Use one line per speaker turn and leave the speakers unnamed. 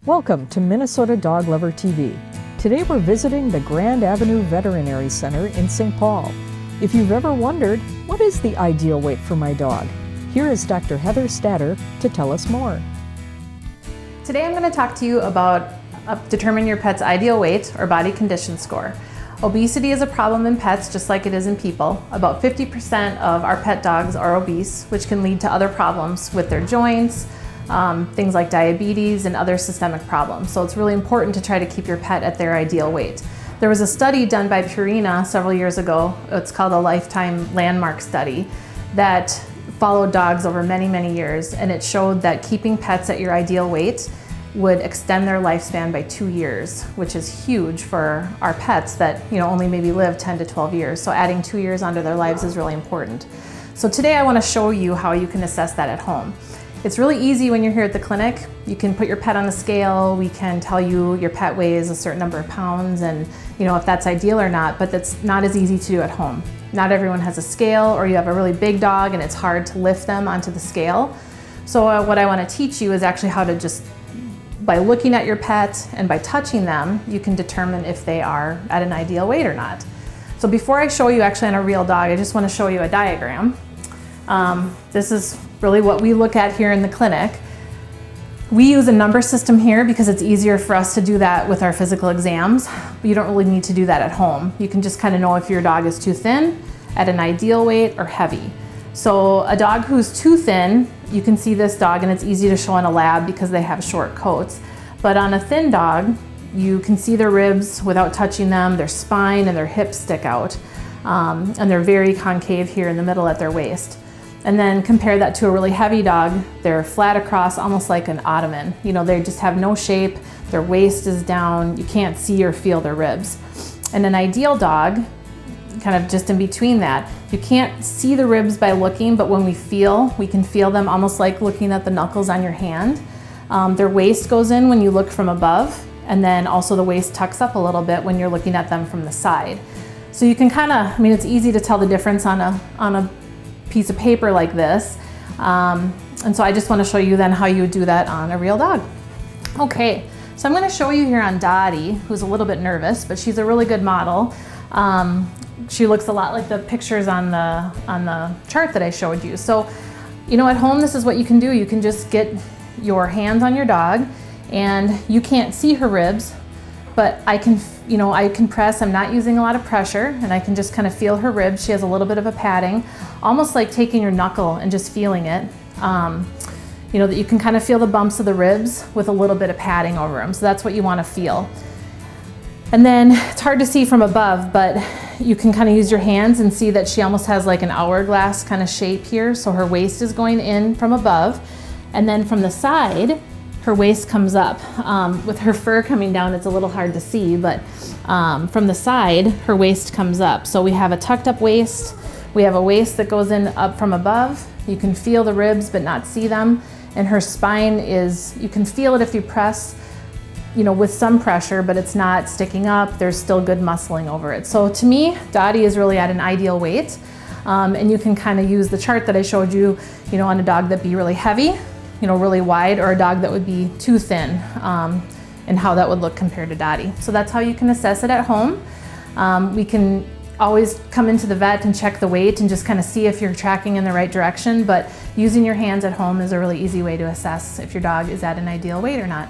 Welcome to Minnesota Dog Lover TV. Today we're visiting the Grand Avenue Veterinary Center in St. Paul. If you've ever wondered, what is the ideal weight for my dog? Here is Dr. Heather Stadtherr to tell us more.
Today I'm going to talk to you about determining your pet's ideal weight or body condition score. Obesity is a problem in pets just like it is in people. About 50% of our pet dogs are obese, which can lead to other problems with their joints, things like diabetes and other systemic problems. So it's really important to try to keep your pet at their ideal weight. There was a study done by Purina several years ago. It's called a lifetime landmark study that followed dogs over many years, and it showed that keeping pets at your ideal weight would extend their lifespan by 2 years, which is huge for our pets that only maybe live 10 to 12 years. So adding 2 years onto their lives is really important. So today I want to show you how you can assess that at home. It's really easy when you're here at the clinic. You can put your pet on the scale. We can tell you your pet weighs a certain number of pounds and if that's ideal or not, but that's not as easy to do at home. Not everyone has a scale, or you have a really big dog and it's hard to lift them onto the scale. So what I want to teach you is actually how to just, by looking at your pet and by touching them, you can determine if they are at an ideal weight or not. So before I show you actually on a real dog, I just want to show you a diagram. This is really what we look at here in the clinic. We use a number system here because it's easier for us to do that with our physical exams. But you don't really need to do that at home. You can just kind of know if your dog is too thin, at an ideal weight, or heavy. So a dog who's too thin, you can see this dog, and it's easy to show in a lab because they have short coats. But on a thin dog, you can see their ribs without touching them, their spine and their hips stick out. And they're very concave here in the middle at their waist. And then compare that to a really heavy dog. They're flat across, almost like an ottoman. They just have no shape, their waist is down, you can't see or feel their ribs. And an ideal dog, kind of just in between that, you can't see the ribs by looking, but when we can feel them almost like looking at the knuckles on your hand. Their waist goes in when you look from above, and then also the waist tucks up a little bit when you're looking at them from the side. So you can it's easy to tell the difference on a piece of paper like this. And so I just want to show you then how you do that on a real dog. Okay, so I'm going to show you here on Dottie, who's a little bit nervous, but she's a really good model. She looks a lot like the pictures on the chart that I showed you. So, at home, this is what you can do. You can just get your hands on your dog, and you can't see her ribs, but I can press. I'm not using a lot of pressure, and I can just kind of feel her ribs. She has a little bit of a padding, almost like taking your knuckle and just feeling it. That you can kind of feel the bumps of the ribs with a little bit of padding over them. So that's what you want to feel. And then it's hard to see from above, but you can kind of use your hands and see that she almost has like an hourglass kind of shape here. So her waist is going in from above, and then from the side, her waist comes up. With her fur coming down, it's a little hard to see, but from the side, her waist comes up. So we have a tucked up waist. We have a waist that goes in up from above. You can feel the ribs but not see them. And her spine you can feel it if you press, with some pressure, but it's not sticking up. There's still good muscling over it. So to me, Dottie is really at an ideal weight. And you can kind of use the chart that I showed you, on a dog that'd be really heavy, really wide, or a dog that would be too thin, and how that would look compared to Dottie. So that's how you can assess it at home. We can always come into the vet and check the weight and just kind of see if you're tracking in the right direction, but using your hands at home is a really easy way to assess if your dog is at an ideal weight or not.